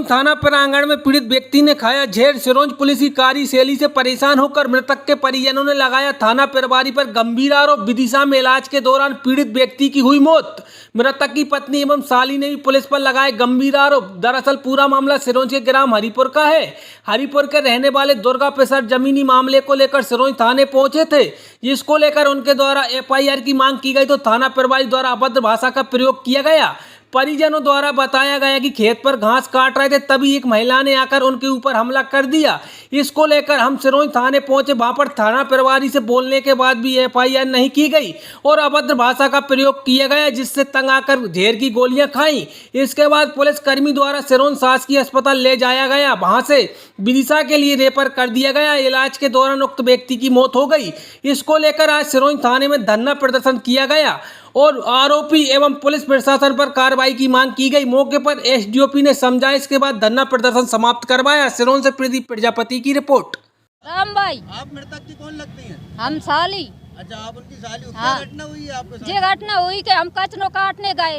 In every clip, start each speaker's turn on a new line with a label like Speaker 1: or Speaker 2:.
Speaker 1: थाना प्रांगण में पीड़ित व्यक्ति ने खाया जहर। सिरोंज पुलिस की कार्यशैली से परेशान होकर मृतक के परिजनों ने लगाया थाना प्रभारी पर गंभीर आरोप। विदिशा में इलाज के दौरान पीड़ित व्यक्ति की हुई मौत। मृतक की पत्नी एवं साली ने भी पुलिस पर लगाए गंभीर आरोप। दरअसल पूरा मामला सिरोंज के ग्राम हरिपुर का है। हरिपुर के रहने वाले दुर्गा प्रसाद जमीनी मामले को लेकर सिरोंज थाने पहुंचे थे, जिसको लेकर उनके द्वारा FIR की मांग की गई तो थाना प्रभारी द्वारा अभद्र भाषा का प्रयोग किया गया। परिजनों द्वारा बताया गया कि खेत पर घास काट रहे थे, तभी एक महिला ने आकर उनके ऊपर हमला कर दिया। इसको लेकर हम सिरोंज थाने पहुंचे। वहां पर थाना प्रभारी से बोलने के बाद भी FIR नहीं की गई और अभद्र भाषा का प्रयोग किया गया, जिससे तंग आकर जहर की गोलियां खाई। इसके बाद पुलिस कर्मी द्वारा सिरोंज शासकीय अस्पताल ले जाया गया, वहां से विदिशा के लिए रेफर कर दिया गया। इलाज के दौरान उक्त व्यक्ति की मौत हो गई। इसको लेकर आज सिरोंज थाने में धरना प्रदर्शन किया गया और आरोपी एवं पुलिस प्रशासन पर कार्रवाई की मांग की गई। मौके पर SDOP ने समझाइश के बाद धरना प्रदर्शन समाप्त करवाया। सिरोंज से प्रदीप प्रजापति की रिपोर्ट।
Speaker 2: राम भाई,
Speaker 3: आप मृतक की कौन लगती हैं?
Speaker 2: हम साली।
Speaker 3: अच्छा, आप उनकी साली हो।
Speaker 2: हाँ।
Speaker 3: क्या घटना हुई है आपके साथ?
Speaker 2: ये घटना हुई कि हम कचरो काटने गए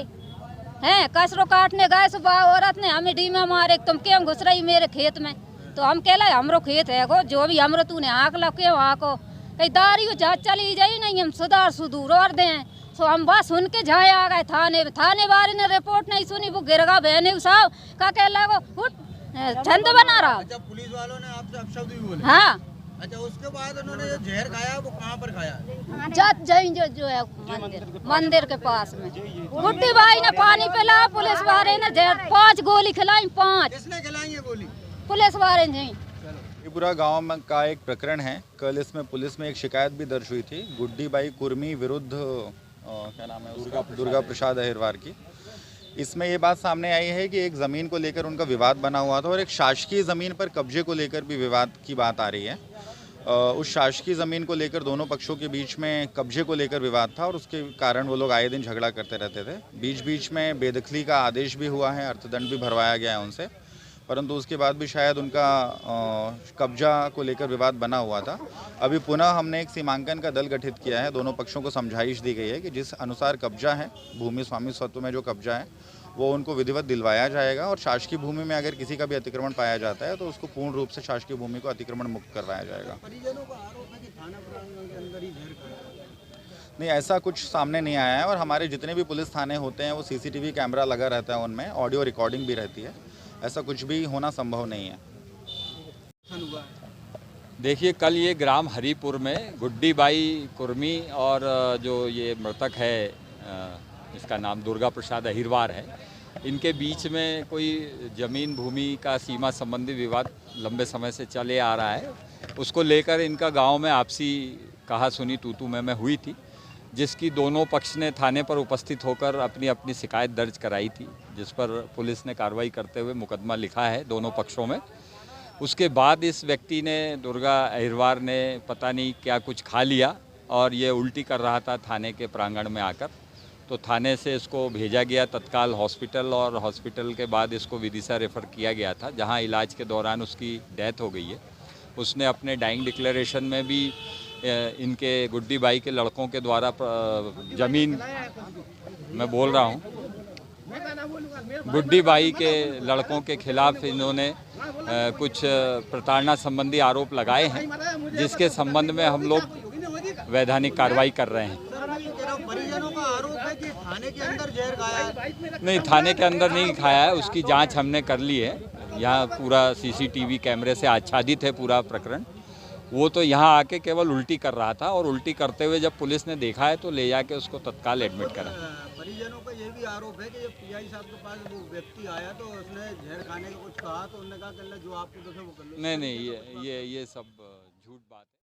Speaker 2: हैं, कचरो काटने गए। सुबह औरत ने हमें डीमा मारे, तुम क्यों घुस रही मेरे खेत में? तो हम कहला हमरो खेत है को, जो भी हमरो तूने आँख लग के वहाँ को कई दारी जहाँ चली जाई नहीं, हम सुदूर और दें। तो हम बस सुन के जाए आ गए थाने वाले ने रिपोर्ट नहीं सुनी। वो गिरगा बहने साहब का कह लगा छंद बना रहा।
Speaker 3: अच्छा, पुलिस वालों ने आपसे अपशब्द भी बोले?
Speaker 2: हाँ।
Speaker 3: अच्छा, उसके बाद उन्होंने जो जहर खाया वो कहाँ पर खाया?
Speaker 2: जो है मंदिर के पास में। गुड्डी भाई ने पानी पिला, पुलिस वाले ने जहर 5 गोली खिलाई। 5
Speaker 3: किसने खिलाई है गोली?
Speaker 2: पुलिस वाले ने।
Speaker 4: ये पूरा गांव में का एक प्रकरण है। कल इसमें पुलिस में एक शिकायत भी दर्ज हुई थी गुड्डी बाई कुर्मी विरुद्ध क्या नाम है उसका, दुर्गा प्रसाद अहिरवार की। इसमें ये बात सामने आई है कि एक ज़मीन को लेकर उनका विवाद बना हुआ था और एक शासकीय ज़मीन पर कब्जे को लेकर भी विवाद की बात आ रही है। उस शासकीय ज़मीन को लेकर दोनों पक्षों के बीच में कब्जे को लेकर विवाद था और उसके कारण वो लोग आए दिन झगड़ा करते रहते थे। बीच बीच में बेदखली का आदेश भी हुआ है, अर्थदंड भी भरवाया गया है उनसे, परंतु उसके बाद भी शायद उनका कब्जा को लेकर विवाद बना हुआ था। अभी पुनः हमने एक सीमांकन का दल गठित किया है। दोनों पक्षों को समझाइश दी गई है कि जिस अनुसार कब्जा है, भूमि स्वामी स्वत्व में जो कब्जा है वो उनको विधिवत दिलवाया जाएगा और शासकीय भूमि में अगर किसी का भी अतिक्रमण पाया जाता है तो उसको पूर्ण रूप से शासकीय भूमि को अतिक्रमण मुक्त करवाया जाएगा।
Speaker 3: परिजनों का आरोप है कि थाना प्रांगण के अंदर ही जहर खाया।
Speaker 4: नहीं, ऐसा कुछ सामने नहीं आया है और हमारे जितने भी पुलिस थाने होते हैं वो CCTV कैमरा लगा रहता है, उनमें ऑडियो रिकॉर्डिंग भी रहती है। ऐसा कुछ भी होना संभव नहीं है।
Speaker 5: देखिए, कल ये ग्राम हरिपुर में गुड्डी बाई कुर्मी और जो ये मृतक है, इसका नाम दुर्गा प्रसाद अहिरवार है, इनके बीच में कोई ज़मीन भूमि का सीमा संबंधी विवाद लंबे समय से चले आ रहा है। उसको लेकर इनका गांव में आपसी कहा सुनी तू मैं हुई थी, जिसकी दोनों पक्ष ने थाने पर उपस्थित होकर अपनी अपनी शिकायत दर्ज कराई थी, जिस पर पुलिस ने कार्रवाई करते हुए मुकदमा लिखा है दोनों पक्षों में। उसके बाद इस व्यक्ति ने, दुर्गा अहिरवार ने, पता नहीं क्या कुछ खा लिया और ये उल्टी कर रहा था थाने के प्रांगण में आकर। तो थाने से इसको भेजा गया तत्काल हॉस्पिटल और हॉस्पिटल के बाद इसको विदिशा रेफ़र किया गया था, जहां इलाज के दौरान उसकी डेथ हो गई है। उसने अपने डाइंग डिक्लेरेशन में भी इनके गुड्डी बाई के लड़कों के द्वारा ज़मीन, मैं बोल रहा हूँ, गुड्डी बाई के लड़कों के खिलाफ इन्होंने कुछ प्रताड़ना संबंधी आरोप लगाए हैं, जिसके संबंध में हम लोग वैधानिक कार्रवाई कर रहे हैं।
Speaker 3: परिजनों का आरोप है कि थाने के अंदर जहर खाया है।
Speaker 5: नहीं, थाने के अंदर नहीं खाया है, उसकी जांच हमने कर ली है। यहाँ पूरा CCTV कैमरे से आच्छादित है पूरा प्रकरण। वो तो यहाँ आके केवल उल्टी कर रहा था और उल्टी करते हुए जब पुलिस ने देखा है तो ले जाके उसको तत्काल एडमिट करा।
Speaker 3: परिजनों का ये भी आरोप है कि जब PI साहब के पास वो व्यक्ति आया तो उसने जहर खाने का कुछ कहा तो उन्होंने कहा जो आपको दो वो कर लो।
Speaker 5: नहीं, ये सब झूठ बात है।